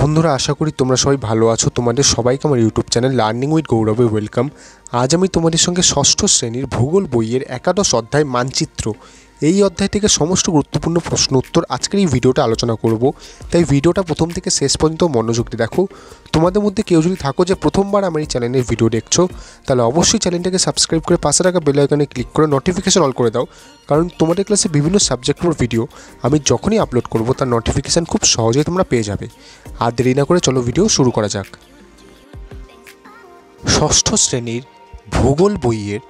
বন্ধুরা, আশা করি তোমরা সবাই ভালো আছো। তোমাদের সবাইকে আমার ইউটিউব চ্যানেল লার্নিং উইথ গৌরবে ওয়েলকাম। আজ আমি তোমাদের সঙ্গে ষষ্ঠ শ্রেণীর ভূগোল বইয়ের একাদশ অধ্যায় মানচিত্র, এই অধ্যায় থেকে সমস্ত গুরুত্বপূর্ণ প্রশ্ন উত্তর আজকের এই ভিডিওটা আলোচনা করব। তাই ভিডিওটা প্রথম থেকে শেষ পর্যন্ত মনোযোগ দিয়ে দেখো। তোমাদের মধ্যে কেউ যদি থাকো যে প্রথমবার আমার এই চ্যানেলের ভিডিও দেখছো, তাহলে অবশ্যই চ্যানেলটাকে সাবস্ক্রাইব করে পাশে রাখা বেল আইকনে ক্লিক করে নোটিফিকেশন অল করে দাও, কারণ তোমাদের ক্লাসে বিভিন্ন সাবজেক্টের ভিডিও আমি যখনই আপলোড করব তার নোটিফিকেশান খুব সহজেই তোমরা পেয়ে যাবে। আর দেরি না করে চলো ভিডিও শুরু করা যাক। ষষ্ঠ শ্রেণীর ভূগোল বইয়ের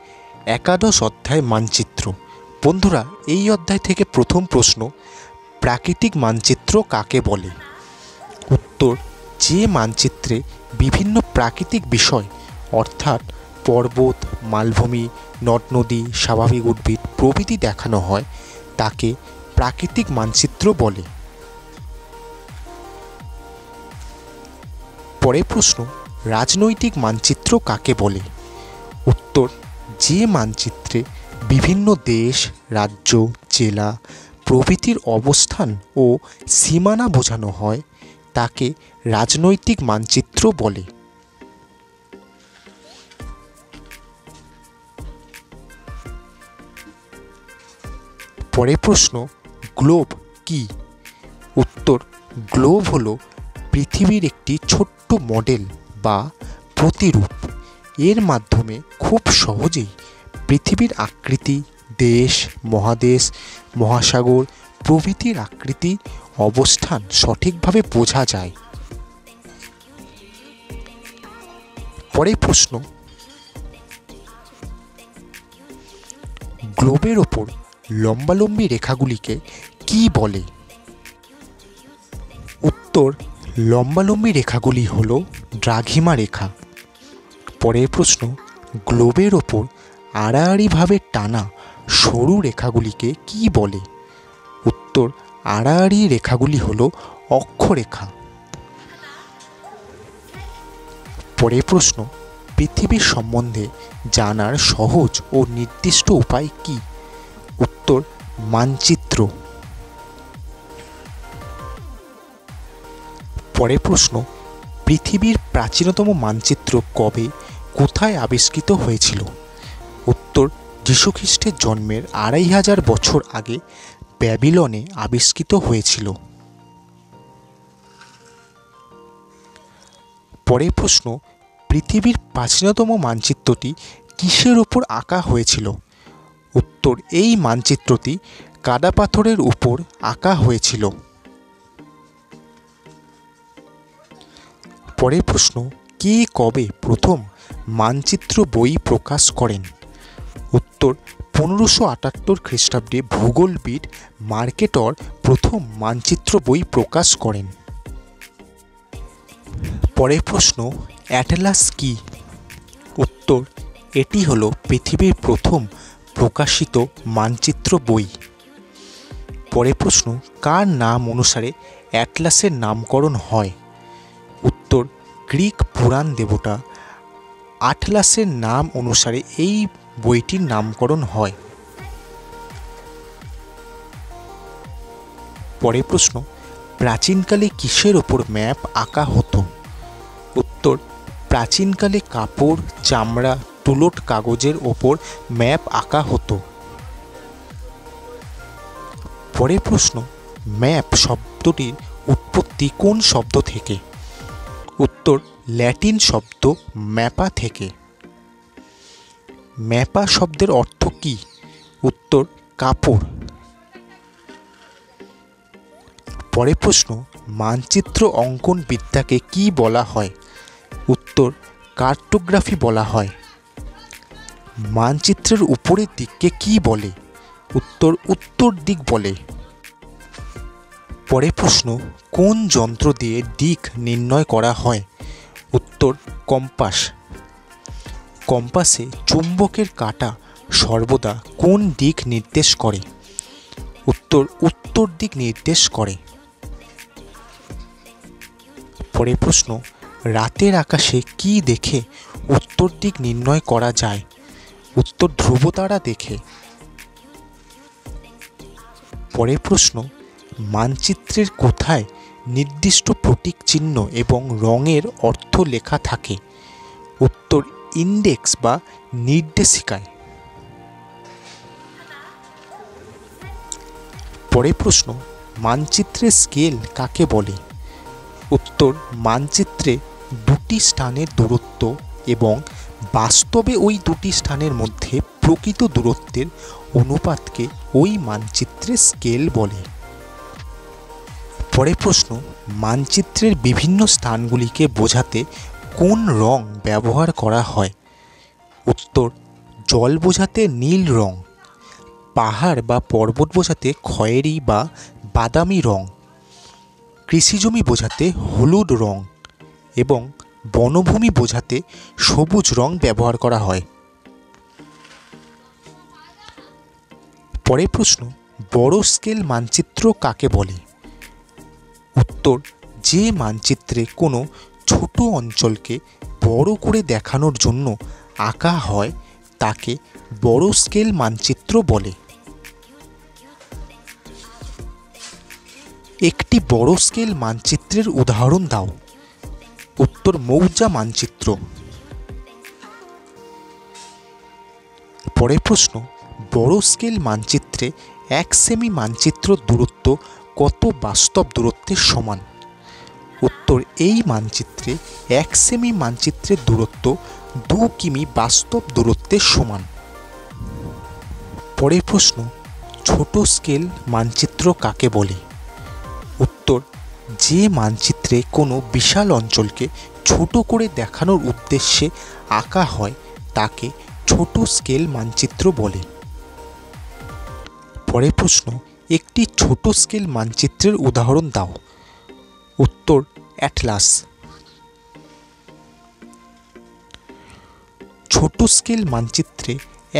একাদশ অধ্যায় মানচিত্র। বন্ধুরা, এই অধ্যায় থেকে প্রথম প্রশ্ন, প্রাকৃতিক মানচিত্র কাকে বলে? উত্তর, যে মানচিত্রে বিভিন্ন প্রাকৃতিক বিষয় অর্থাৎ পর্বত, মালভূমি, নদ নদী, স্বাভাবিক উদ্ভিদ প্রভৃতি দেখানো হয় তাকে প্রাকৃতিক মানচিত্র বলে। পরের প্রশ্ন, রাজনৈতিক মানচিত্র কাকে বলে? উত্তর, যে মানচিত্রে বিভিন্ন দেশ, রাজ্য, জেলা প্রভৃতির অবস্থান ও সীমানা বোঝানো হয় তাকে রাজনৈতিক মানচিত্র বলে। পরের প্রশ্ন, গ্লোব কি? উত্তর, গ্লোব হলো পৃথিবীর একটি ছোট্ট মডেল বা প্রতিরূপ। এর মাধ্যমে খুব সহজেই পৃথিবীর আকৃতি, দেশ, মহাদেশ, মহাসাগর প্রভৃতির আকৃতি, অবস্থান সঠিকভাবে বোঝা যায়। পরের প্রশ্ন, গ্লোবের ওপর লম্বালম্বি রেখাগুলিকে কি বলে? উত্তর, লম্বালম্বি রেখাগুলি হল দ্রাঘিমা রেখা। পরের প্রশ্ন, গ্লোবের ওপর আড়াআড়িভাবে টানা সরু রেখাগুলিকে কি বলে? উত্তর, আড়াআড়ি রেখাগুলি হল অক্ষরেখা। পরের প্রশ্ন, পৃথিবীর সম্বন্ধে জানার সহজ ও নির্দিষ্ট উপায় কি? উত্তর, মানচিত্র। পরের প্রশ্ন, পৃথিবীর প্রাচীনতম মানচিত্র কবে, কোথায় আবিষ্কৃত হয়েছিল? উত্তর, যীশুখ্রিস্টের জন্মের 2500 বছর আগে ব্যাবিলনে আবিষ্কৃত হয়েছিল। পরের প্রশ্ন, পৃথিবীর প্রাচীনতম মানচিত্রটি কিসের উপর আঁকা হয়েছিল? উত্তর, এই মানচিত্রটি কাদাপাথরের উপর আঁকা হয়েছিল। পরের প্রশ্ন, কে কবে প্রথম মানচিত্র বই প্রকাশ করেন? উত্তর, 1578 খ্রিস্টাব্দে ভূগোলবিদ মার্কেটর প্রথম মানচিত্র বই প্রকাশ করেন। পরের প্রশ্ন, অ্যাটলাস কি? উত্তর, এটি হলো পৃথিবীর প্রথম প্রকাশিত মানচিত্র বই। পরের প্রশ্ন, কার নাম অনুসারে অ্যাটলাসের নামকরণ হয়? উত্তর, গ্রিক পুরাণ দেবতা আটলাসের নাম অনুসারে এই বইটির নামকরণ হয়। পরের প্রশ্ন, প্রাচীনকালে কিসের ওপর ম্যাপ আঁকা হতো? উত্তর, প্রাচীনকালে কাপড়, চামড়া, তুলোট কাগজের ওপর ম্যাপ আঁকা হতো। পরের প্রশ্ন, ম্যাপ শব্দটির উৎপত্তি কোন শব্দ থেকে? উত্তর, ল্যাটিন শব্দ ম্যাপা থেকে। ম্যাপা শব্দের অর্থ কী? উত্তর, কাপড়। পরের প্রশ্ন, মানচিত্র অঙ্কন বিদ্যাকে কি বলা হয়? উত্তর, কার্টোগ্রাফি বলা হয়। মানচিত্রের উপরের দিককে কি বলে? উত্তর, উত্তর দিক বলে। পরের প্রশ্ন, কোন যন্ত্র দিয়ে দিক নির্ণয় করা হয়? উত্তর, কম্পাস। কম্পাসে চুম্বকের কাঁটা সর্বদা কোন দিক নির্দেশ করে? উত্তর, উত্তর দিক নির্দেশ করে। পরের প্রশ্ন, রাতের আকাশে কি দেখে উত্তর দিক নির্ণয় করা যায়? উত্তর, ধ্রুবতারা দেখে। পরের প্রশ্ন, মানচিত্রের কোথায় নির্দিষ্ট প্রতীক চিহ্ন এবং রঙের অর্থ লেখা থাকে? উত্তর ইন্ডেক্স বা নির্দেশিকায়। পরের প্রশ্ন, মানচিত্রের স্কেল কাকে বলে? উত্তর মানচিত্রে দুটি স্থানের দূরত্ব এবং বাস্তবে ওই দুটি স্থানের মধ্যে প্রকৃত দূরত্বের অনুপাতকে ওই মানচিত্রের স্কেল বলে। পরের প্রশ্ন, মানচিত্রের বিভিন্ন স্থানগুলিকে বোঝাতে কোন রং ব্যবহার করা হয়? উত্তর জল বোঝাতে নীল রং, পাহাড় বা পর্বত বোঝাতে খয়েরি বা বাদামি রং, কৃষিজমি বোঝাতে হলুদ রং এবং বনভূমি বোঝাতে সবুজ রং ব্যবহার করা হয়। পরের প্রশ্ন, বড় স্কেল মানচিত্র কাকে বলে? উত্তর যে মানচিত্রে কোনো ছোট অঞ্চলকে বড় করে দেখানোর জন্য আঁকা হয় তাকে বড় স্কেল মানচিত্র বলে। একটি বড় স্কেল মানচিত্রের উদাহরণ দাও। উত্তর মৌজা মানচিত্র। পরের প্রশ্ন, বড় স্কেল মানচিত্রে 1 সেমি মানচিত্র দূরত্ব কত বাস্তব দূরত্বের সমান? উত্তর এই মানচিত্রে 1 সেমি মানচিত্রের দূরত্ব 2 কিমি বাস্তব দূরত্বের সমান। পরের প্রশ্ন, ছোট স্কেল মানচিত্র কাকে বলে? উত্তর যে মানচিত্রে কোনো বিশাল অঞ্চলকে ছোট করে দেখানোর উদ্দেশ্যে আঁকা হয় তাকে ছোট স্কেল মানচিত্র বলে। পরের প্রশ্ন, একটি ছোট স্কেল মানচিত্রের উদাহরণ দাও। উত্তর অ্যাটলাস। ছোট স্কেল মানচিত্রে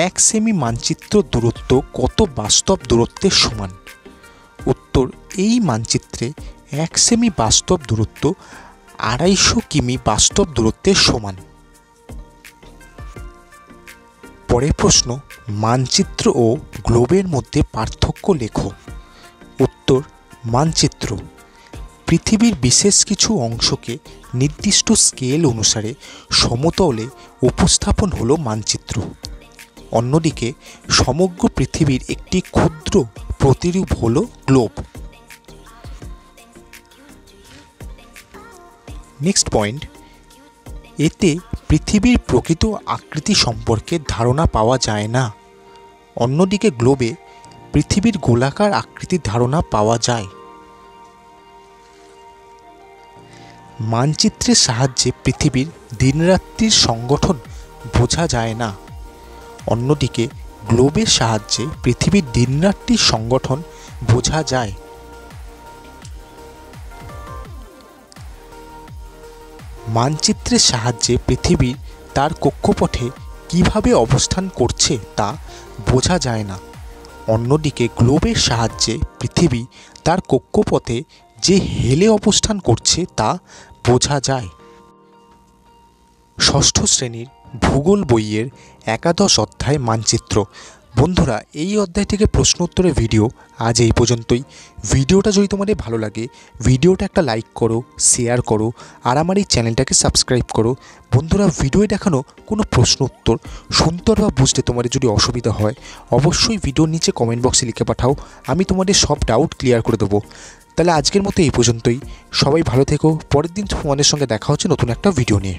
1 সেমি মানচিত্র দূরত্ব কত বাস্তব দূরত্বের সমান? উত্তর এই মানচিত্রে 1 সেমি বাস্তব দূরত্ব 250 কিমি বাস্তব দূরত্বের সমান। পরের প্রশ্ন, মানচিত্র ও গ্লোবের মধ্যে পার্থক্য লেখো। উত্তর মানচিত্র পৃথিবীর বিশেষ কিছু অংশকে নির্দিষ্ট স্কেল অনুসারে সমতলে উপস্থাপন হলো মানচিত্র। অন্যদিকে সমগ্র পৃথিবীর একটি ক্ষুদ্র প্রতিরূপ হলো গ্লোব। নেক্সট পয়েন্ট, এতে পৃথিবীর প্রকৃত আকৃতি সম্পর্কে ধারণা পাওয়া যায় না। অন্যদিকে গ্লোবে পৃথিবীর গোলাকার আকৃতির ধারণা পাওয়া যায়। মানচিত্রের সাহায্যে পৃথিবীর দিনরাত্রির সংগঠন বোঝা যায় না। অন্যদিকে গ্লোবের সাহায্যে পৃথিবীর দিনরাত্রির সংগঠন বোঝা যায়। মানচিত্রের সাহায্যে পৃথিবীর তার কক্ষপথে কিভাবে অবস্থান করছে তা বোঝা যায় না। অন্যদিকে গ্লোবের সাহায্যে পৃথিবী তার কক্ষপথে যে হেলে অবস্থান করছে তা বোঝা যায়। ষষ্ঠ শ্রেণীর ভূগোল বইয়ের একাদশ অধ্যায় মানচিত্র। বন্ধুরা, এই অধ্যায় থেকে প্রশ্ন উত্তরের ভিডিও আজ এই পর্যন্তই। ভিডিওটা যদি তোমাদের ভালো লাগে ভিডিওটা একটা লাইক করো, শেয়ার করো আর আমার এই চ্যানেলটাকে সাবস্ক্রাইব করো। বন্ধুরা, ভিডিওয় দেখানো কোনো প্রশ্ন উত্তর শুনতে বা বুঝতে তোমাদের যদি অসুবিধা হয় অবশ্যই ভিডিওর নিচে কমেন্ট বক্সে লিখে পাঠাও, আমি তোমাদের সব ডাউট ক্লিয়ার করে দেবো। তাহলে আজকের মতো এই পর্যন্তই। সবাই ভালো থেকো। পরের দিন তোমাদের সঙ্গে দেখা হচ্ছে নতুন একটা ভিডিও নিয়ে।